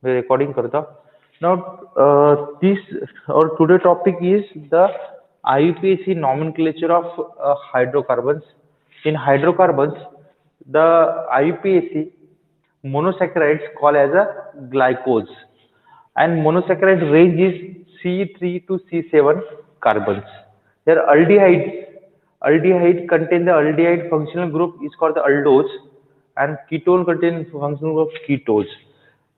मी recording करतो. Now, this our today topic is the IUPAC nomenclature of hydrocarbons. In hydrocarbons, the IUPAC monosaccharides called as a glycose, and monosaccharide range is C3 to C7 carbons. There aldehyde contain the aldehyde functional group is called the aldose, and ketone contain functional group ketones.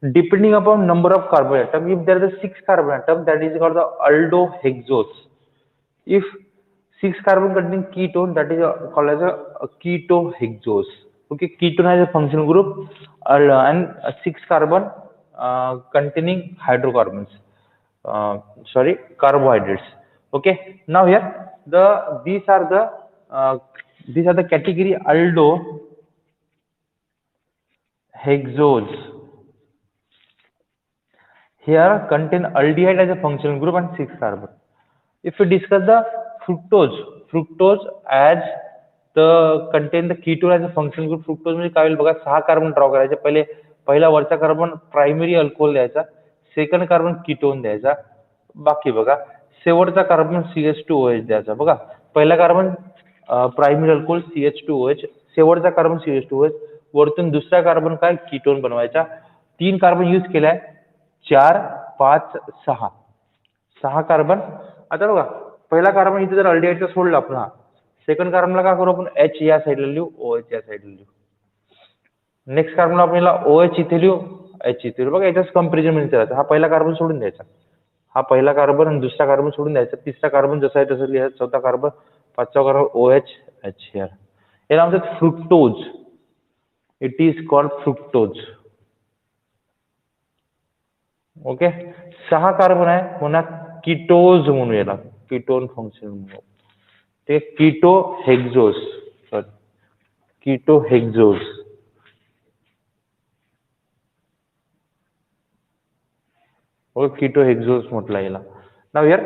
Depending upon number of carbon atom, if there is a 6 carbon atom, that is called the aldohexose. If 6 carbon containing ketone, that is called as a ketohexose. Okay, ketone has a functional group and 6 carbon containing hydrocarbons. Sorry, carbohydrates. Okay, now here uh, these are the category aldohexose. Here contain aldehyde as a functional group and 6 carbon. If we discuss the fructose as the contain the ketone as a functional group. fructose म्हणजे काय होईल बघा, 6 carbon draw करायचे. पहिला वरचा carbon primary alcohol द्यायचा, second carbon ketone द्यायचा, बाकी बघा शेवटचा कार्बन CH2OH द्यायचा. बघा पहिला कार्बन प्रायमरी अल्कोहोल CH2OH, शेवटचा कार्बन CH2OH, वरतून दुसरा कार्बन काय कीटोन बनवायचा. 3 कार्बन यूज केलाय, 4, 5, 6 कार्बन. आता बघा पहिला कार्बन इथे जर अल्डिहाइडचा सोडला आपण, हा सेकंड कार्बनला काय करू आपण, H या साईडला लिहू, OH या साईडला लिहू. नेक्स्ट कार्बनला आपण OH इथे लिहू, H इथे लिहू. बघा याच्याच कंपॅरिझन मध्ये करायचं. हा पहिला कार्बन सोडून द्यायचा, हा पहिला कार्बन आणि दुसरा कार्बन सोडून द्यायचा, तिसरा कार्बन जसा आहे तसं लिहायचं, चौथा कार्बन, पाचवा कार्बन OH, H हिअर. याला म्हणतात fructose. It is called fructose. Okay, 6 carbon आहे म्हणून कीटोज म्हणून याला, कीटोन फंक्शन म्हणून. ते कीटोहेक्सोज, सॉरी कीटोहेक्सोज. कीटोहेक्सोज म्हटलं याला. नाव हिअर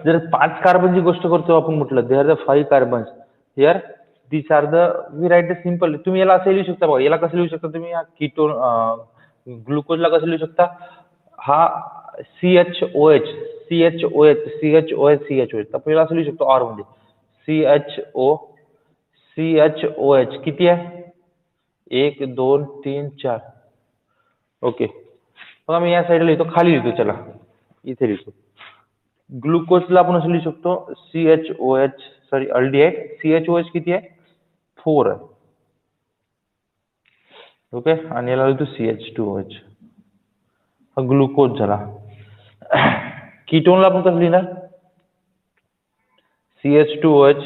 जर 5 कार्बनची गोष्ट करतो आपण म्हटलं, there the 5 carbons here. This are the, we write the simple. तुम्ही याला असं लिहू शकता बघा, याला कसं लिहू शकता तुम्ही, कीटोन ग्लुकोजला कसं लिहू शकता, हा CHOH, CHOH, CHOH, CHOH. आपण याला असं लिहू शकतो ऑर मध्ये, CHOH किती आहे, 1, 2, 3, 4. ओके, बघा मी या साईडला लिहितो, खाली लिहितो, चला इथे लिहितो. ग्लुकोजला आपण असं लिहू शकतो CHOH, सॉरी अल्डिहाइड, CHOH किती आहे, 4 आहे. ओके, आणि याला लिहितो CH2OH. हा ग्लुकोज झाला. कीटोनला आपण कसं लिहिणार, CH2OH,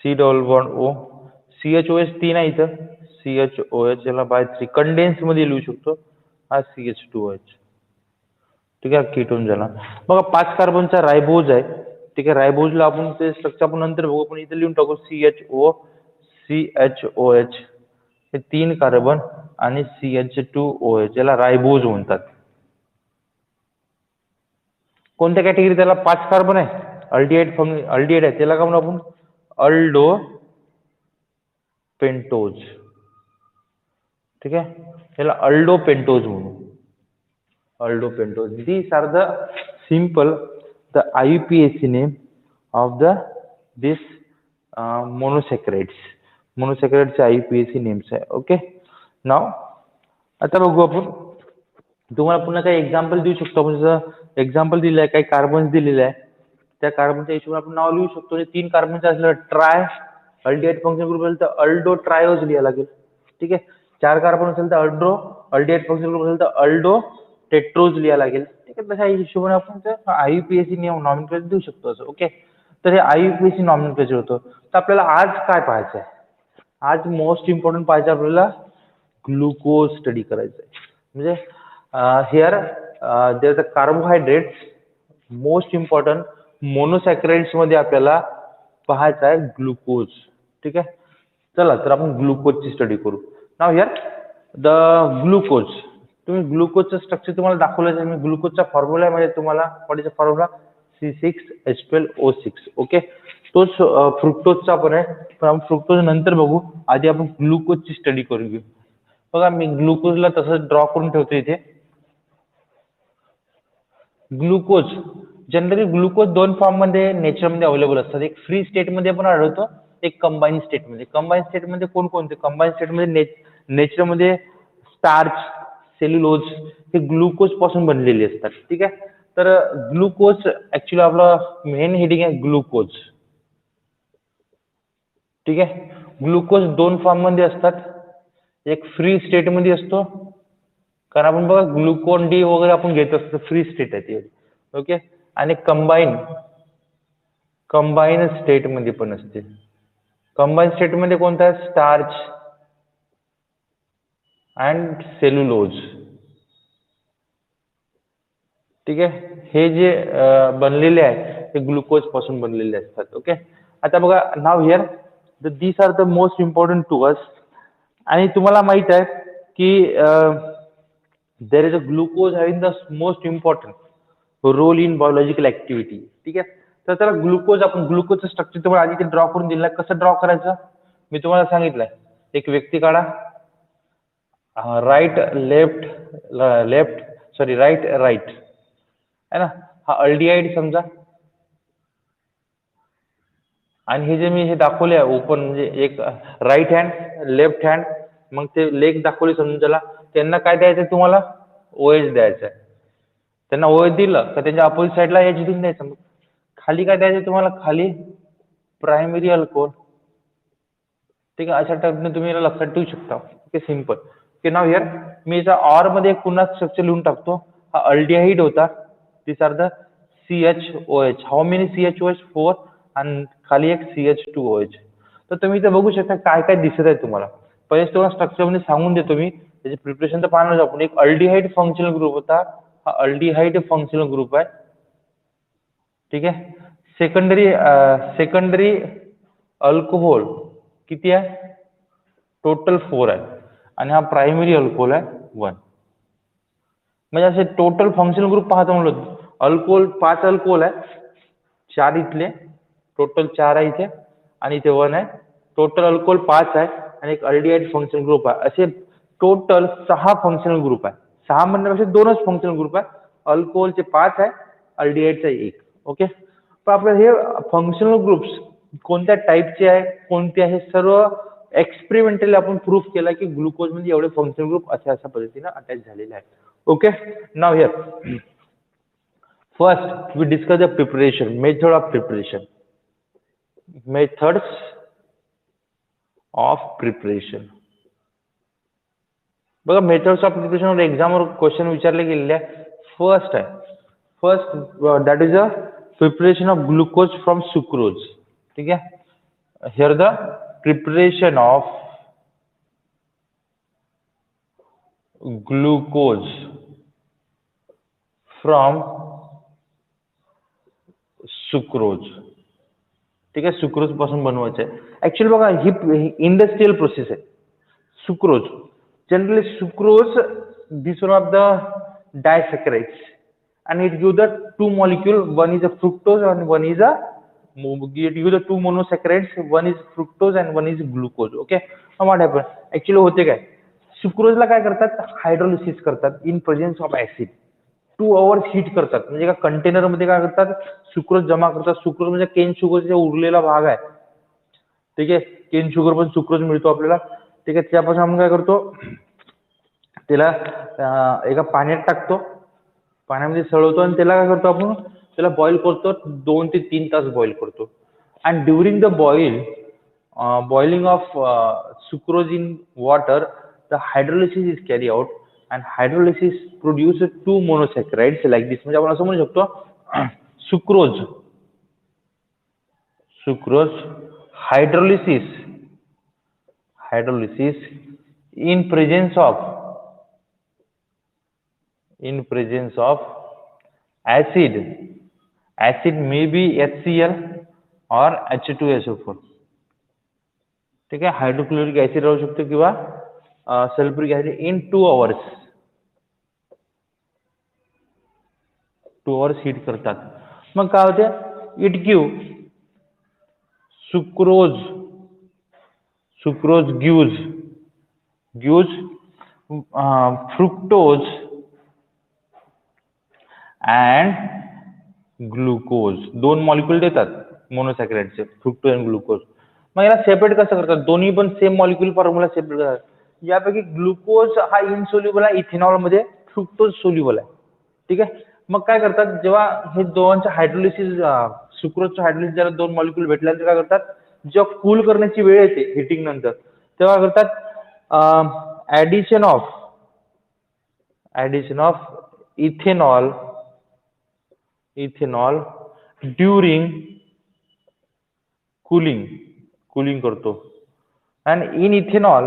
C double bond O, CHOH 3 आहे इथं, CHOH याला बाय 3 कंडेन्स मध्ये लिहू शकतो, हा CH2OH. ठीक आहे, कीटोन झाला. बघा 5 कार्बनचा रायबोज आहे. ठीक आहे, रायबोजला आपण ते स्ट्रक्चर आपण नंतर बघू, पण इथे लिहून टाकू CHO, CHOH, हे 3 कार्बन आणि CH2OH, याला रायबोज म्हणतात. कोणत्या कॅटेगरी, त्याला 5 कार्बन आहे, अल्डिहाइड आहे, त्याला काय म्हणू आपण, अल्डो पेंटोज. ठीक आहे, याला अल्डो पेंटोज म्हणू, अल्डो pentose. These are the simple the IUPAC name of this monosaccharides. Monosaccharides IUPAC names आहे. ओके, नाव आता बघू आपण, तुम्हाला पुन्हा काही एक्झाम्पल देऊ शकतो. आपण जसं एक्झाम्पल दिलं आहे, काही कार्बन्स दिलेले आहे, त्या कार्बनच्या हिशोबाने आपण नाव लिहू शकतो. 3 कार्बनचं असलं ट्राय अल्डिहाइड फंक्शन ग्रुप असेल तर अल्डो ट्रायोज लिहायला लागेल. ठीक आहे, 4 कार्बन असेल तर अल्डिहाइड फंक्शन ग्रुप असेल तर अल्डो टेट्रोज लिहायला लागेल. ठीक आहे, तशा हिशोबाने आपण IUPAC नॉमेनक्लेचर देऊ शकतो असं. ओके, तर हे IUPAC नॉमेनक्लेचर होतं. तर आपल्याला आज काय पाहायचं आहे, आज मोस्ट इम्पॉर्टंट पाहायचं आपल्याला ग्लुकोज स्टडी करायचं आहे. म्हणजे here there the carbohydrates, most important monosaccharides मध्ये आपल्याला पाहायचं आहे ग्लुकोज. ठीक आहे, चला तर आपण ग्लुकोजची स्टडी करू. नाव हिअर द ग्लुकोज. तुम्ही ग्लुकोजचं स्ट्रक्चर तुम्हाला दाखवलं आहे. मी ग्लुकोजचा फॉर्म्युला म्हणजे तुम्हाला व्हॉट फॉर्म्युला, C6H12O6. ओके, तोच फ्रुक्टोजचा पण आहे, पण आपण फ्रुक्टोज नंतर बघू, आधी आपण ग्लुकोजची स्टडी करू घेऊ. बघा मी ग्लुकोजला तसंच ड्रॉ करून ठेवतो इथे. ग्लुकोज जनरली ग्लुकोज दोन फॉर्म मध्ये नेचरमध्ये अवेलेबल असतात. एक फ्री स्टेटमध्ये पण आढळतो, एक कंबाईन स्टेटमध्ये. कंबाईन स्टेटमध्ये कोणकोणते? कंबाईन स्टेटमध्ये नेचरमध्ये स्टार्च, सेल्युलोज हे ग्लुकोज पासून बनलेले असतात. ठीक आहे. तर ग्लुकोज ऍक्च्युली आपलं मेन हेडिंग आहे ग्लुकोज. ठीक आहे. ग्लुकोज दोन फॉर्म मध्ये असतात. एक फ्री स्टेटमध्ये असतो, कारण आपण बघा ग्लुकोन डी वगैरे आपण घेत असतो, फ्री स्टेट आहे ती. ओके. आणि कंबाईन स्टेटमध्ये पण असते. कंबाईन स्टेटमध्ये कोणता आहे? Starch and cellulose. ठीक आहे. हे जे बनलेले आहे ते ग्लुकोज पासून बनलेले असतात. ओके. आता बघा now here these are the most important to us. आणि तुम्हाला माहित आहे की there is a glucose having the most important role in biological activity. ठीक आहे. तर त्याला ग्लुकोज, आपण ग्लुकोजचं स्ट्रक्चर तुम्हाला आधी ड्रॉ करून दिलं. कसं ड्रॉ करायचं मी तुम्हाला सांगितलंय. एक व्यक्ती काढा, right left left sorry right right है ना. हा अल्डिहाइड समजा, आणि हे जे मी हे दाखवले आहे ओपन म्हणजे एक राईट हँड लेफ्ट हँड, मग ते लेग दाखवले समजून त्याला. त्यांना काय द्यायचं तुम्हाला? ओएच द्यायचं आहे. त्यांना ओएच दिलं तर त्यांच्या अपोजिट साईडला एच देऊन द्यायचं. मग खाली काय द्यायचं तुम्हाला? खाली प्रायमरी अल्कोहोल. ठीक आहे. अशा टाईपने तुम्ही याला लक्षात ठेवू शकता. Okay. Simple. Okay. Now here मी याचा ऑर मध्ये पुन्हा स्ट्रक्चर लिहून टाकतो. हा अल्डिहाइड होता. This are the CHOH. How many CHOH? 4. आणि खाली एक CH2OH. तर तुम्ही इथे बघू शकता काय काय दिसत आहे तुम्हाला. पहिले तुम्हाला स्ट्रक्चर मध्ये सांगून देतो मी, त्याची प्रिपरेशन तर पाहणार आपण. एक अल्डिहाइड फंक्शनल ग्रुप होता, हा अल्डिहाइड फंक्शनल ग्रुप आहे. ठीक आहे. सेकंडरी अल्कोहोल किती आहे? टोटल 4 आहे. आणि हा प्रायमरी अल्कोहोल आहे 1. म्हणजे असे टोटल फंक्शनल ग्रुप पाहतो म्हणलो. अल्कोहोल 5 अल्कोहोल आहे, 4 इथले, टोटल 4 आहे इथे, आणि इथे 1 आहे. टोटल अल्कोहोल 5 आहे आणि एक अल्डिहाइड फंक्शनल ग्रुप आहे. असे टोटल 6 फंक्शनल ग्रुप आहे. 6 म्हणण्यापेक्षा 2च फंक्शनल ग्रुप आहे. अल्कोहोलचे 5 आहे, अल्डिहाइडचा 1. ओके. पण आपल्याला हे फंक्शनल ग्रुप्स कोणत्या टाईपचे आहे, कोणते आहे, सर्व एक्सपेरिमेंटली आपण प्रूफ केला की ग्लुकोज मध्ये एवढे फंक्शनल ग्रुप अशा अशा पद्धतीने अटॅच झालेले आहेत. Okay. Now here first we discuss the preparation, method of preparation. Methods of preparation. बघा मेथड्स ऑफ प्रिपरेशन एक्झामवर क्वेश्चन विचारले गेलेले आहे. फर्स्ट आहे, first that is a preparation of glucose from sucrose. ठीक आहे. Here the preparation of glucose from sucrose. ठीक आहे. सुक्रोज पासून बनवायचं आहे. ऍक्च्युअली बघा ही इंडस्ट्रियल प्रोसेस आहे. Sucrose generally sucrose this one of the disaccharides and it gives the two molecule, one is a fructose and one is a, it gives the two monosaccharides, one is fructose and one is glucose. Okay. now what happen actually होते काय, सुक्रोजला काय करतात? Hydrolysis करतात in presence of acid. 2 hours heat करतात. म्हणजे का container मध्ये काय करतात? सुक्रोज जमा करतात. सुक्रोज म्हणजे केन शुगरचा उरलेला भाग आहे. ठीक आहे. केन शुगर पण सुक्रोज मिळतो आपल्याला. ठीक आहे. त्यापासून आपण काय करतो? त्याला एका पाण्यात टाकतो, पाण्यामध्ये सळवतो आणि त्याला काय करतो आपण? त्याला बॉईल करतो. 2 ते 3 तास बॉईल करतो. And during the boiling of sucrose in water, the hydrolysis is carry out and hydrolysis produce 2 monosaccharides like this. म्हणजे आपण असं म्हणू शकतो sucrose hydrolysis in presence of acid may be HCl or H2SO4. ठीक आहे. Hydrochloric acid राहू शकतो किंवा sulphuric acid in 2 hours. 2 hours heat करतात. मग काय होते? It give sucrose gives fructose and glucose दोन मॉलिक्यूल देतात मोनोसॅकराइडचे फ्रुक्टोज आणि ग्लुकोज. मग याला सेपरेट कसं करतात? दोन्ही पण सेम मॉलिक्यूल फॉर्म्युला सेपरेट करतात. यापैकी ग्लुकोज हा इनसोल्युबल आहे इथेनॉल मध्ये, फ्रुक्टोज सोल्युबल आहे. ठीक आहे. मग काय करतात जेव्हा हे दोघांचं हायड्रोलिसिस सुक्रोजचं हायड्रोलिसिस ज्याला दोन मॉलिक्यूल भेटल्यानंतर काय करतात जेव्हा कूल करण्याची वेळ येते हिटिंग नंतर तेव्हा करतात addition of ethanol during cooling करतो. and in ethanol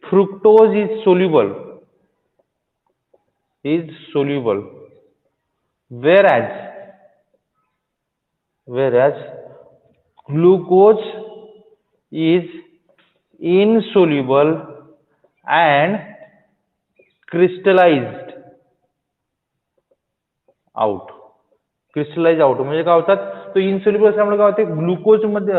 fructose is soluble whereas glucose is insoluble and crystallized out. म्हणजे काय होतात तो इनसोल्युबल असल्यामुळे काय होते ग्लुकोज मध्ये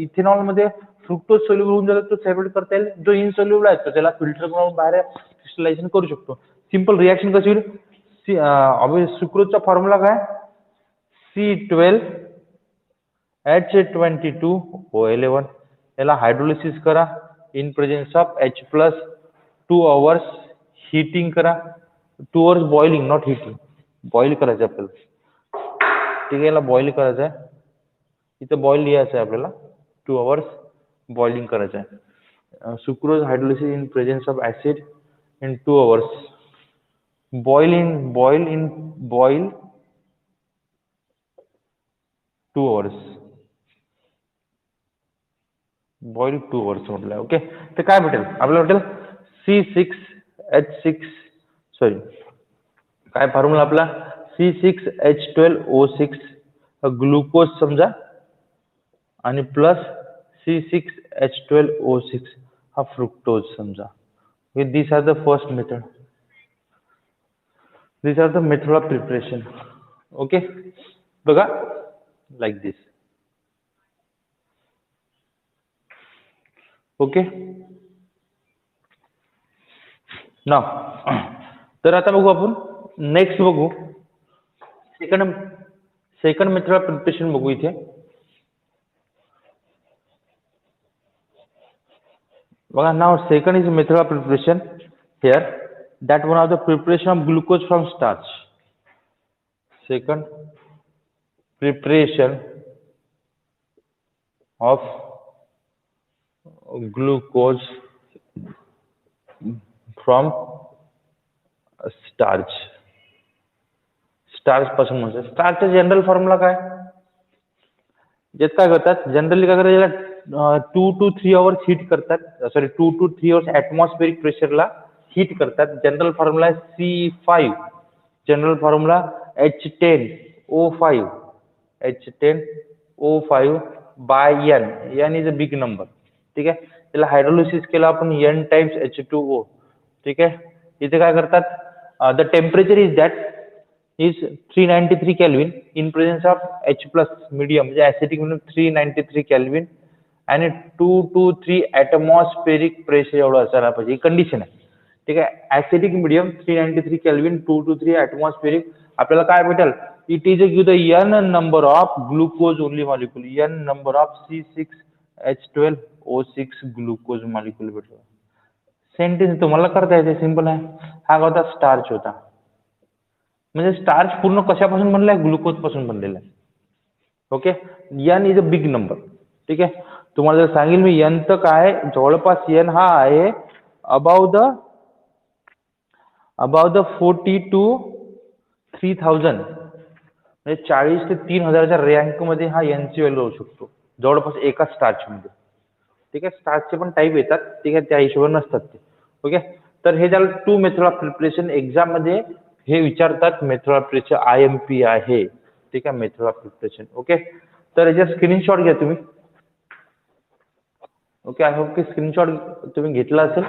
इथेनॉल मध्ये फ्रुक्टोज सोल्युबल होऊन जातात, तो सेपरेट करता येईल. जो इनसोल्युबल आहे तो त्याला फिल्टर करून बाहेर क्रिस्टलायझेशन करू शकतो. सिंपल रिॲक्शन कशी होईल? सुक्रोजचा फॉर्म्युला काय? C12H22O11. याला हायड्रोलिसिस करा in presence of H plus 2 hours heating करा. 2 hours boiling not heating, boil करायचं आपल्याला. ठीक आहे, याला बॉईल करायचं आहे. इथं बॉईल लिहायचं आहे आपल्याला. 2 hours बॉइलिंग करायचं आहे. Sucrose hydrolysis in presence of acid in 2 hours. Boil 2 hours. Boil 2 hours म्हटलं. ओके, तर काय भेटेल आपल्याला? भेटेल C6H6 सॉरी काय फॉर्म्युला आपला C6H12O6 ग्लुकोज समजा आणि प्लस C6H12O6 हा फ्रुक्टोज समजा. This are the first method. These are the method of preparation. Okay, बघा like this. Okay, now तर आता बघू आपण नेक्स्ट बघू सेकंड मेथड ऑफ प्रिपरेशन बघू. इथे बघा, now second is method of preparation here that one of the preparation of glucose from starch. Second, preparation of glucose from starch. Starch पासून म्हणजे स्टार्चचा जनरल फॉर्म्युला काय? जे काय करतात जनरली काय करतात याला 2 to 3 hours हीट करतात. सॉरी 2 to 3 hours ऍटमॉस्फेरिक प्रेशरला हीट करतात. जनरल फॉर्म्युला आहे C5. General formula H10O5. H10O5 by N. N is a big number. ठीक आहे, त्याला हायड्रोलिसिस केला आपण N टाइम्स H2O. ठीक आहे, इथे काय करतात the temperature is that is 393 kelvin in presence of H plus medium म्हणजे ऍसिडिक म्हणून 393 केल्विन आणि 2 to 3 ऍटमॉस्फेरिक प्रेशर एवढं असायला पाहिजे. ही कंडिशन आहे. ठीक आहे, acidic medium 393 kelvin 2 to 3 atmospheric. आपल्याला काय भेटेल? It is give the N number of glucose only molecule. N number of C6H12O6 glucose molecule भेटलं. सेंटेन्स तुम्हाला करता येते, सिंपल आहे. हा होता स्टार्च होता. म्हणजे स्टार्च पूर्ण कशापासून बनलाय? ग्लुकोज पासून बनलेला आहे. Okay, N is a big number. ठीक आहे, तुम्हाला जर सांगेल मी N तर काय जवळपास N हा आहे अबाउट द 40 to 3000 म्हणजे 40 ते 3000च्या रँक मध्ये हा N ची व्हॅल्यू होऊ शकतो जवळपास एका स्टार्च मध्ये. ठीक आहे, स्टार्चचे पण टाईप येतात. ठीक आहे, त्या हिशोबाने नसतात ते. ओके, तर हे झालं 2 मेथड ऑफ प्रिपरेशन. एक्झाम मध्ये हे विचारतात मेथड ऑफ प्रिपरेशन IMP आहे. ठीक आहे, मेथड ऑफ प्रिपरेशन. ओके, तर याचा स्क्रीनशॉट घ्या तुम्ही. ओके, आय होप की स्क्रीनशॉट तुम्ही घेतला असेल.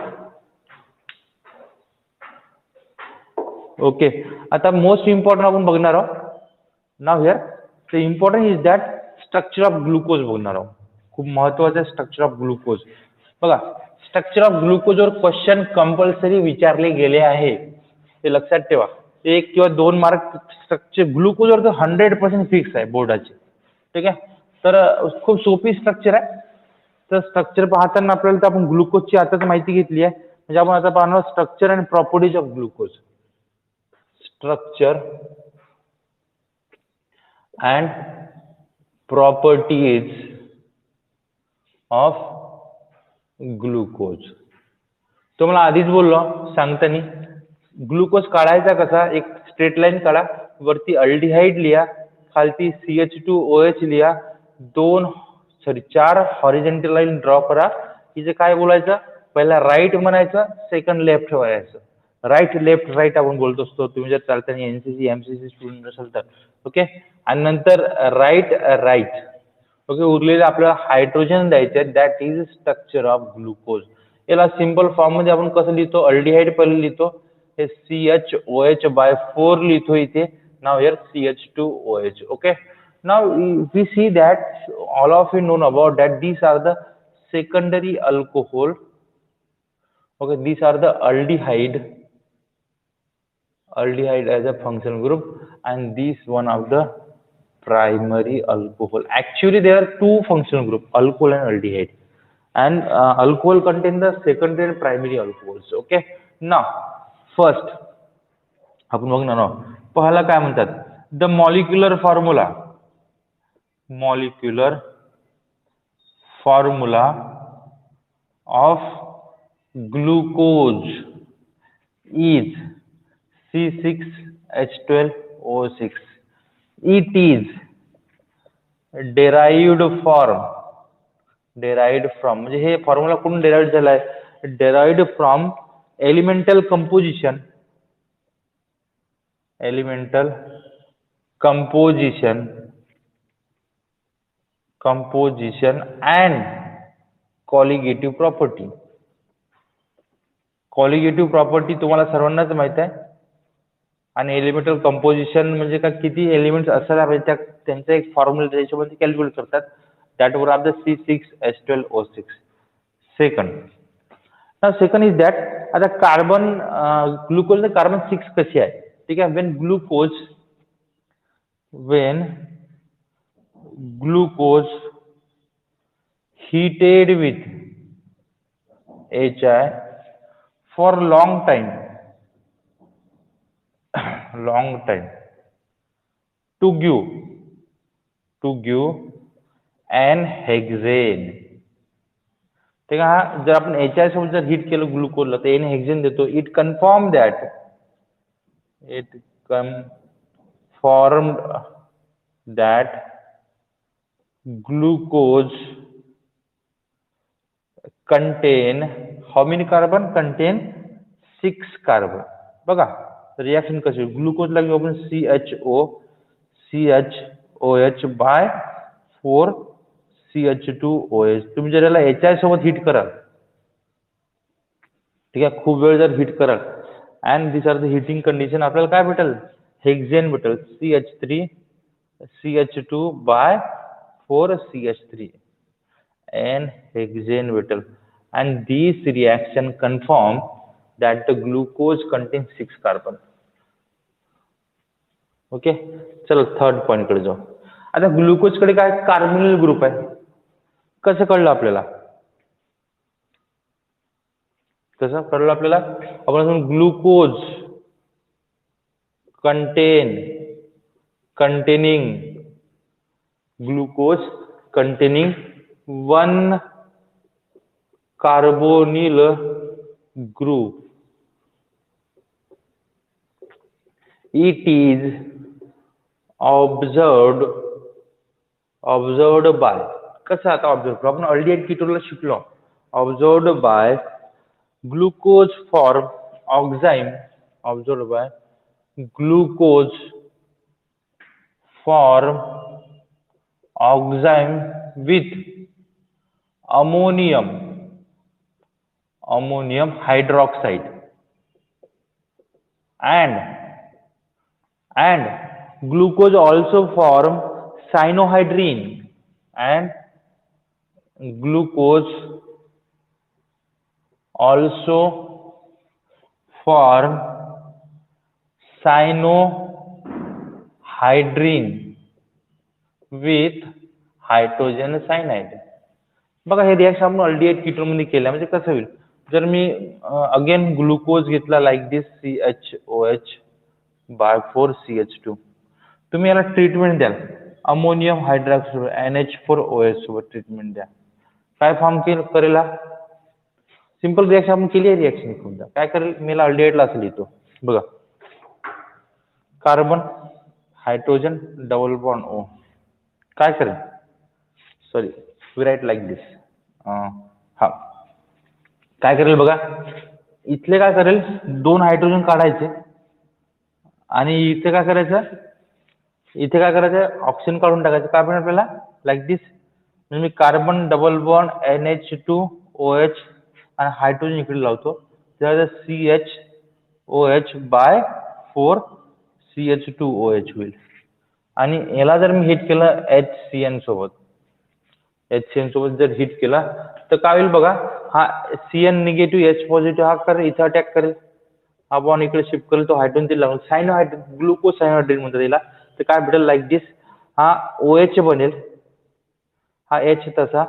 ओके, आता मोस्ट इम्पॉर्टंट आपण बघणार आहोत. Now here the important is that structure of glucose बघणार आहोत. खूप महत्वाचं स्ट्रक्चर ऑफ ग्लुकोज. बघा, स्ट्रक्चर ऑफ ग्लुकोजवर क्वेश्चन कंपल्सरी विचारले गेले आहे, ते लक्षात ठेवा. एक किंवा 2 मार्क स्ट्रक्चर ग्लुकोजवर तर 100% फिक्स आहे बोर्डाचे. ठीक आहे. तर खूप सोपी स्ट्रक्चर आहे. तर स्ट्रक्चर पाहताना आपल्याला तर आपण ग्लुकोजची आताच माहिती घेतली आहे. म्हणजे आपण आता पाहणार structure and properties of glucose. Structure and properties of glucose. तुम्हाला आधीच बोललो सांगताना, ग्लुकोज काढायचा कसा, एक स्ट्रेट लाईन काढा, वरती अल्डिहाइड लिहा, खालती CH2OH लिहा, 4 हॉरिझॉन्टल लाईन ड्रॉ करा. हिचे काय बोलायचं, पहिला राईट म्हणायचं, सेकंड लेफ्ट ठेवायचं. राईट लेफ्ट राईट आपण बोलतो असतो, तुम्ही जर चालताना NCC MCC स्टुडंट असाल तर. ओके. आणि नंतर राईट राईट. ओके. उरलेलं आपल्याला हायड्रोजन द्यायचे, that is structure of glucose. याला सिंपल फॉर्म मध्ये आपण कसं लिहितो, अल्डिहाइड पहिले लिहितो, हे CHOH/4 लिहितो इथे. Now here CH2OH. Okay. Now we see that all of you know about that these are the secondary alcohol. Okay, these are the aldehyde as a functional group, and these one of the primary alcohol. Actually there are two functional group, alcohol and aldehyde, and alcohol contain the secondary and primary alcohols. Okay. Now first आपण बघणार आहोत, पहिला काय म्हणतात, the molecular formula of glucose is C6H12O6. It is derived from म्हणजे हे formula कुठून derived झाला आहे, derived from elemental composition and colligative property. Colligative property तुम्हाला सर्वांनाच माहित आहे, आणि एलिमेंटल कंपोजिशन म्हणजे का किती एलिमेंट्स असायला पाहिजे त्यांचा एक फॉर्म्युला त्याच्यामध्ये कॅल्क्युलेट करतात. दॅट वर of the C6H12O6. Second is that, आता कार्बन ग्लुकोज कार्बन 6 कशी आहे. ठीक आहे. Wien glucose heated with HI for long time to give an hexane. ठीक आहे. जर आपण HI सोबत जर हिट केलं ग्लुकोजला तर एन हेक्झेन देतो. It confirmed that glucose contain how many carbon, contain 6 carbon. बघा रिएक्शन कशी, ग्लुकोजला घेऊ आपण CHOH/4 CH2OH. तुम्ही जर याला HI सोबत हिट कराल, ठीक आहे, खूप वेळ जर हिट कराल, and this are the heating condition, आपल्याला काय भेटेल, हेक्झेन भेटेल, CH3CH2/4 CH3 and hexane metal, and this reaction confirm that the glucose contains 6 carbon. Okay. चलो थर्ड पॉइंट कडे जाऊ. आता ग्लुकोज कडे काय कार्बोनिल ग्रुप आहे, कसं कळलं आपल्याला, आपण glucose containing 1 carbonyl group. It is observed by, कसं आता ऑब्झर्व करू, आपण अल्डिहाइड कीटोनला शिकलो, observed by glucose form enzyme with ammonium hydroxide and glucose also form cyanohydrine and glucose also form cyanohydrine with hydrogen cyanide. बघा हे reaction आपण aldehyde ketone मध्ये केलं म्हणजे कसं होईल जर मी अगेन ग्लुकोज घेतला लाईक दिस CHOH बाय 4CH2 तुम्ही याला ट्रीटमेंट द्याल अमोनियम हायड्रॉक्साईड NH4OH सोबत ट्रीटमेंट द्या काय फॉर्म करेल सिंपल रिएक्शन आपण केली आहे रिएक्शन कोणता काय करेल मेला अल्डिहाइडला असं लिहितो बघा carbon hydrogen double bond O काय करेल सॉरी वी राईट लाईक दिस हा काय करेल बघा इथले काय करेल 2 हायड्रोजन काढायचे आणि इथे काय करायचं इथे काय करायचं ऑक्सिजन काढून टाकायचं काय पण आपल्याला लाईक दिस म्हणजे मी कार्बन डबल बॉन्ड NH2OH आणि हायड्रोजन इकडे लावतो त्याला CHOH बाय 4CH2OH होईल आणि याला जर मी हिट केलं HCN सोबत जर हिट केला तर काय होईल बघा हा CN निगेटिव्ह H पॉझिटिव्ह हा करेल इथं अटॅक करेल हा बॉन्ड इकडे शिफ्ट करेल तो हायड्रोजन तिला लागून सायनोहायड्रेट ग्लुकोज सायनोहायड्रेट म्हणतात याला तर काय भेटेल लाईक दिस हा OH बनेल हा H तसा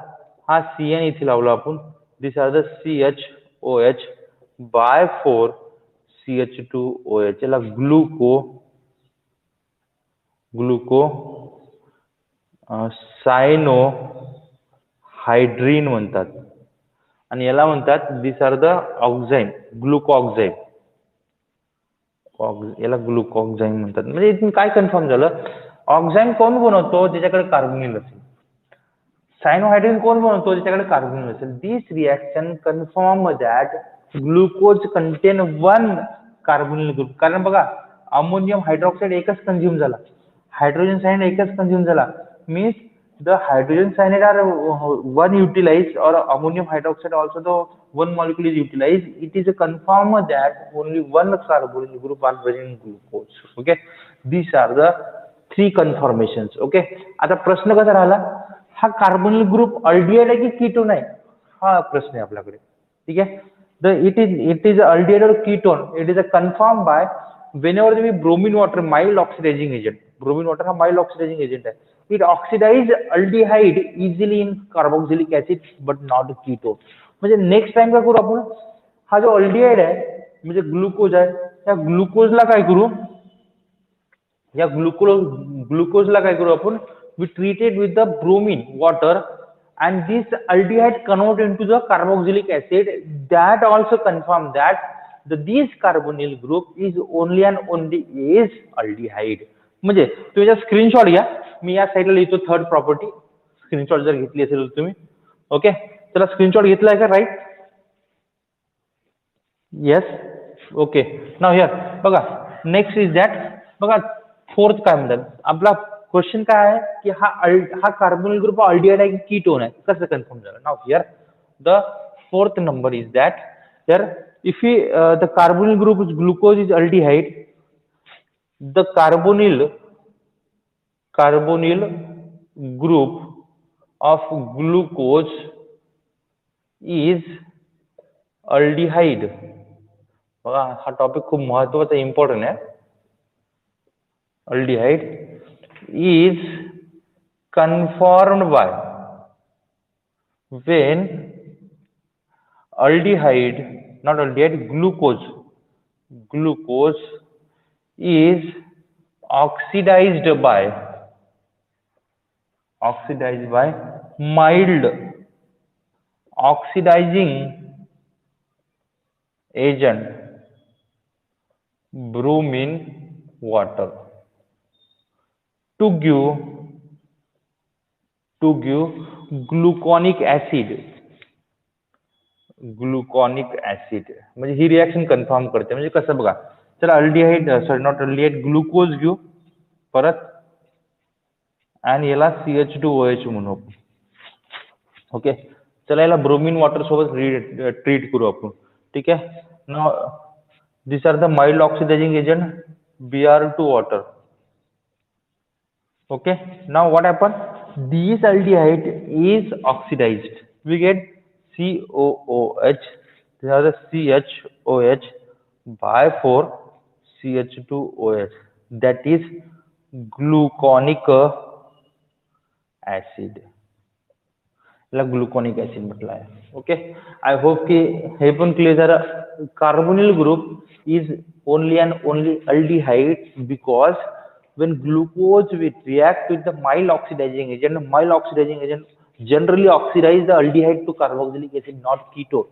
हा CN इथे लावला आपण this are the CHOH by 4CH2OH याला ग्लुको सायनो हायड्रीन म्हणतात आणि याला म्हणतात दिस आर द ऑक्झाईम ग्लुकोऑक्झाईम याला ग्लुकोऑक्झाईम म्हणतात म्हणजे इथून काय कन्फर्म झालं ऑक्झाईम कोण बनवतो ज्याच्याकडे कार्बोनिल असेल सायनोहायड्रीन कोण बनवतो ज्याच्याकडे कार्बोनिल असेल this reaction confirm that glucose contain 1 carbonyl group कारण बघा अमोनियम हायड्रॉक्साईड एकच कंझ्युम झाला हायड्रोजन सायनाइड एकच कंझ्युम झाला means the hydrogen cyanide are one utilized or ammonium hydroxide also the one molecule is utilized it is a confirm that only one carbonyl group are present in glucose okay these are the three conformations okay आता प्रश्न कसा राहिला हा carbonyl group aldehyde आहे की ketone आहे हा प्रश्न आहे आपल्याकडे ठीक आहे it is aldehyde or ketone it is a confirmed by whenever we bromine water mild oxidizing agent bromine water हा mild oxidizing agent आहे it oxidize aldehyde easily in carboxylic acid but not ketone म्हणजे next time काय करू आपण हा जो aldehyde आहे म्हणजे ग्लुकोज आहे त्या ग्लुकोजला काय करू या ग्लुकोजला काय करू आपण we treat it with the bromine water and this aldehyde convert into the carboxylic acid that also confirm that this carbonyl group is only and only is aldehyde म्हणजे तुम्ही जर स्क्रीनशॉट घ्या मी या साइडला लिहितो थर्ड प्रॉपर्टी स्क्रीनशॉट जर घेतली असेल तुम्ही ओके चला स्क्रीनशॉट घेतलाय का right yes okay now here बघा नेक्स्ट इज दॅट बघा फोर्थ काय म्हणतात आपला क्वेश्चन काय आहे की हा कार्बोनिल ग्रुप अल्डिहाइड आहे की कीटोन आहे कसं कन्फर्म झालं now here the fourth number is that here if the carbonyl group is glucose is aldehyde the carbonyl group of glucose is aldehyde बघा हा टॉपिक खूप महत्वाचा इम्पॉर्टंट आहे aldehyde is conformed by when glucose is oxidized by mild oxidizing agent bromine water to give gluconic acid म्हणजे ही reaction confirm करते म्हणजे कसं बघा चला aldehyde sorry not aldehyde glucose घेऊ परत आणि याला CH2OH म्हणू ओके चला याला ब्रोमीन वॉटर सोबत ट्रीट करू आपण ठीक आहे now this are the mild oxidising agent Br2 water okay now what happened this aldehyde is oxidized we get COOH These are the CHOH by 4 CH2OH. That is gluconic acid. याला ग्लुकोनिक acid म्हटलं आहे. Okay, I hope की हे पण clear झालं. Carbonyl group is only and only aldehyde because when glucose will react with the mild oxidizing agent generally oxidize the aldehyde to carboxylic acid, not ketone.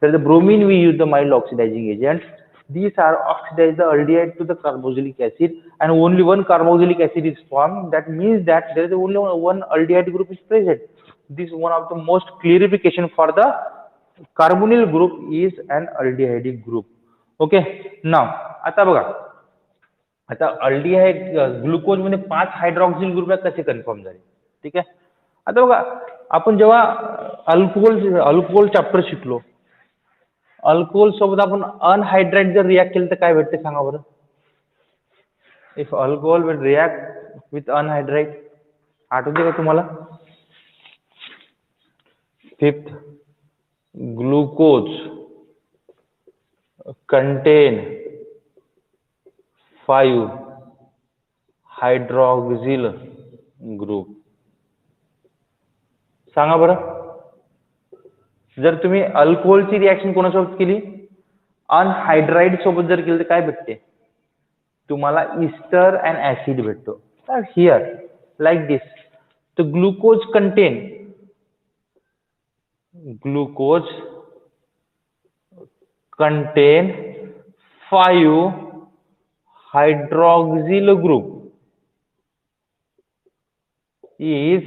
So the bromine we use the mild oxidizing agent. These are oxidize the aldehyde to the carboxylic acid, and only one carboxylic acid is formed. That means that there is only one aldehyde group is present. This is one of the most clarification for the carbonyl group is an aldehyde group. Okay, now आता बघा, आता aldehyde glucose मध्ये 5 hydroxyl group कसे confirm झाले. ठीक आहे, आता बघा आपण जेव्हा अल्कोहोल चॅप्टर शिकलो, अल्कोहोल सोबत आपण अनहायड्राइड जर रिॲक्ट केलं तर काय भेटते सांगा बरं. If alcohol will react with anhydride, आठवते का तुम्हाला. Fifth, glucose content 5 hydroxyl group. सांगा बरं, जर तुम्ही अल्कोहोलची रिॲक्शन कोणासोबत केली, अनहायड्राइड सोबत जर केली तर काय भेटते तुम्हाला, इस्टर अँड ऍसिड भेटतो. तर here like this, the glucose content 5 hydroxyl group is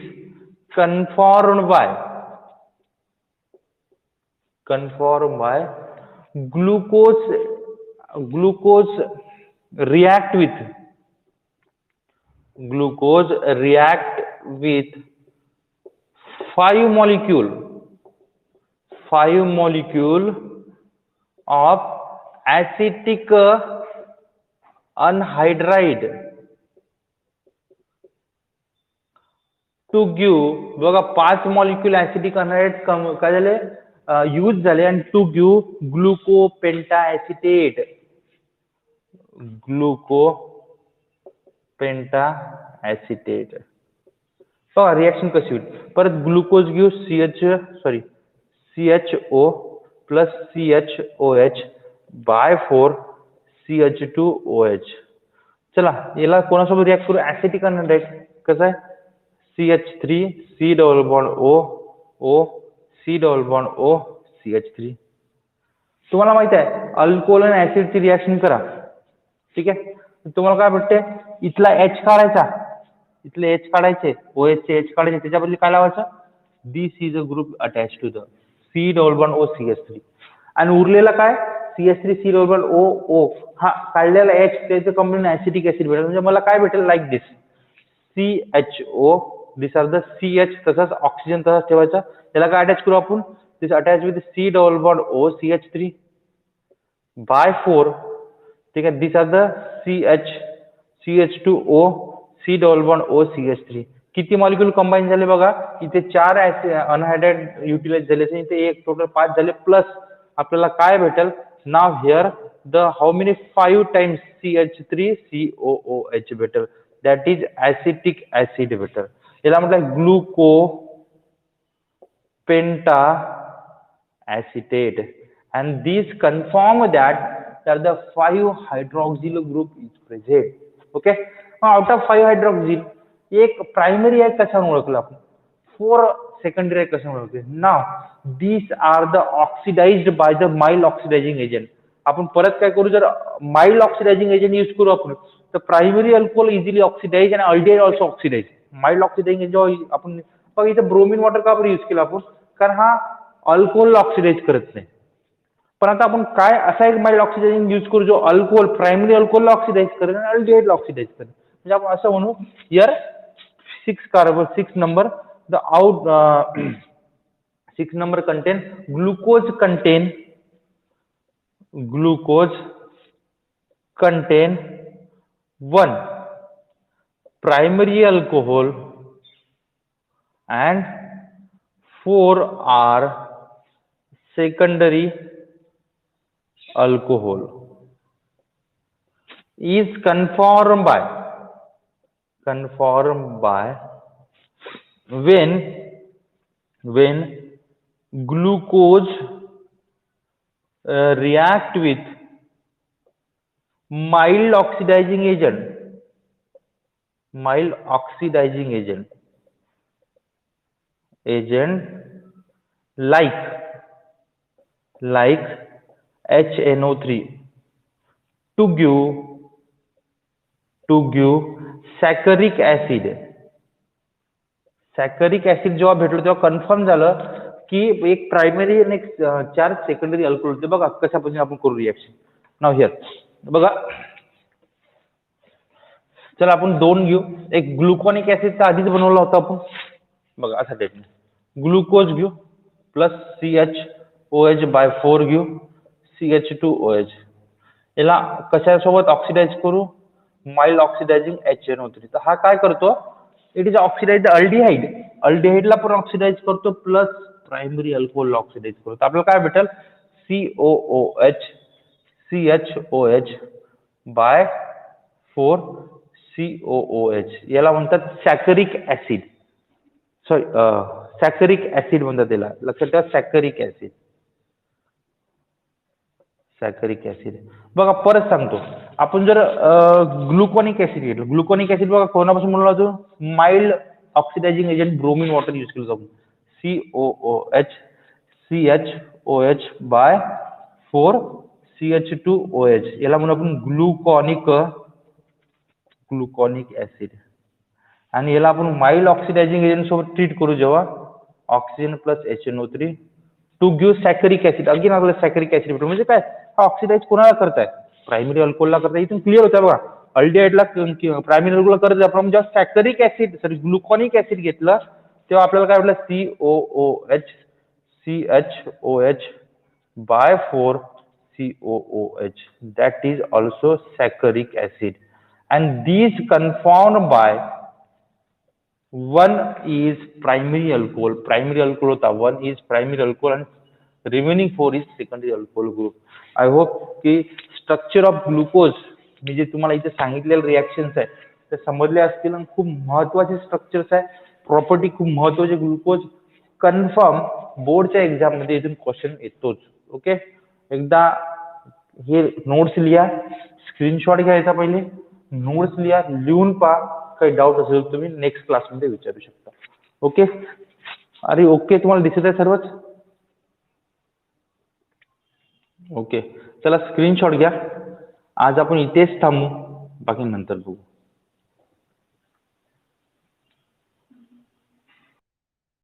conformed by glucose react with 5 molecule of acetic anhydride to give, बघा 5 मॉलिक्यूल ऍसिटिक अनहायड्राइड काय झाले यूज झाले, आणि टू गिव्ह ग्लुकोपेंटा ऍसिटेट. बघा reaction कशी होईल. परत glucose give CHO plus CHOH by 4 CH2OH. चला याला कोणासोबत रिॲक्ट करू, ऍसिटिक अनहायड्राइड. कसं आहे, CH3 C double bond O C double bond O CH3. तुम्हाला माहित आहे अल्कोहोल आणि ऍसिडची रिॲक्शन करा. ठीक आहे, तुम्हाला काय भेटते, इथला H काढायचा, इथले H काढायचे, OH चे H काढायचे, त्याच्या बदली काय लावायचं, this is a group attach to the C double bond O CH3, आणि उरलेला काय CH3 C double bond O हा काढलेला H त्याचं कंपाऊंड ऍसिटिक ऍसिड भेटेल. म्हणजे मला काय भेटेल, like this CHO, this are the CH, तसंच ऑक्सिजन तसंच ठेवायचा. त्याला काय अटॅच करू आपण, this attach with C double bond O CH3 by 4. ठीक आहे, this are the CH2O C double bond O CH3. किती मॉलिक्यूल कंबाईन झाले बघा, इथे 4 अनहायड्राइड युटिलाइज झाले, इथे एक टोटल 5 झाले, प्लस आपल्याला काय भेटेल. Now here the how many 5 times CH3 COOH भेटेल, दॅट इज ऍसिटिक ऍसिड भेटेल. याला म्हटलं glucopenta acetate, and this confirm that the 5 hydroxyl group is present. Okay, out of 5 hydroxyl एक प्रायमरी आहे कशाने ओळखलं आपण, 4 सेकंडरी आहे कशाने ओळखले. नाव these are the oxidized by the mild oxidizing agent. आपण परत काय करू, जर माइल्ड ऑक्सिडायझिंग एजंट यूज करू आपण, तर प्रायमरी अल्कोहोल इझिली ऑक्सिडाइज आणि aldehyde also oxidise. Mild oxidizing agent आपण बघा इथे ब्रोमिन वॉटर का बरं यूज केला आपण, कारण हा अल्कोहोल ऑक्सिडाइज करत नाही. पण आता आपण काय असा एक माइल्ड ऑक्सिडायझिंग यूज करू जो अल्कोहोल प्रायमरी अल्कोहोल ऑक्सिडाइज करेल आणि अल्डिहाइड ऑक्सिडाइज करेल. म्हणजे आपण असं म्हणू, here 6 number the out 6 number contain glucose contain 1 primary alcohol and 4 are secondary alcohol is conformed by when glucose react with mild oxidizing agent mild oxidizing agent like like HNO3 to give saccharic acid जेव्हा भेटलो तेव्हा confirm झालं की एक primary आणि एक 4 secondary alcohol होते बघा कशा पद्धतीने आपण करू रिएक्शन नाव हिअर बघा चला आपण दोन घेऊ एक ग्लुकोनिक ऍसिडचा आधीच बनवला होता आपण बघा असा टाइप ग्लुकोज घेऊ प्लस CHOH/4 घेऊ CH2OH याला कशासोबत ऑक्सिडाइज करू माइल्ड ऑक्सिडायझिंग HNO3 तर हा काय करतो इट इज ऑक्सिडाइज अल्डिहाइडला पण ऑक्सिडाइज करतो प्लस प्रायमरी अल्कोहोल ऑक्सिडाइज करतो तर आपल्याला काय भेटेल COOH/4 COOH याला म्हणतात सॅकरिक ऍसिड सॉरी सॅकरिक ऍसिड म्हणतात त्याला लक्षात ठेवा सॅकरिक ऍसिड बघा परत सांगतो आपण जर ग्लुकोनिक ऍसिड घेतलं ग्लुकोनिक ऍसिड बघा कोणापासून बनवला जातो mild oxidizing agent bromine water use केलं जातो COOH/4 CH2OH याला म्हणून आपण ग्लुकोनिक ऍसिड आणि याला आपण माइल्ड ऑक्सिडायझिंग एजंट सोबत ट्रीट करू जेव्हा oxygen plus HNO3 to give saccharic acid again आपल्याला सॅकरिक ऍसिड भेटतो म्हणजे काय हा ऑक्सिडाइज कोणाला करताय प्रायमरी अल्कोहोलला करताय इथून क्लिअर होतं बघा अल्डिहाइडला प्रायमरी अल्कोहोलला करत आपण जेव्हा सॅकरिक ऍसिड सॉरी ग्लुकोनिक ऍसिड घेतलं तेव्हा आपल्याला काय भेटलं COOH/4 COOH that is also saccharic acid and these conformed by one is primary alcohol होता one is primary alcohol and remaining 4 is secondary alcohol group I hope की स्ट्रक्चर ऑफ ग्लुकोज मी जे तुम्हाला इथे सांगितलेले रिएक्शन्स आहे ते समजले असतील आणि खूप महत्त्वाचे स्ट्रक्चर्स आहे प्रॉपर्टी खूप महत्त्वाचे ग्लुकोज कन्फर्म बोर्डच्या एक्झाम मध्ये इथून क्वेश्चन येतोच ओके एकदा हे नोट्स लिहा स्क्रीनशॉट घ्यायचा पहिले नोट्स लिहा लिहून पहा काही डाऊट असेल तुम्ही नेक्स्ट क्लासमध्ये विचारू शकता ओके अरे ओके तुम्हाला दिसत आहे सर्वच ओके चला स्क्रीनशॉट घ्या आज आपण इथेच थांबू बाकी नंतर बघू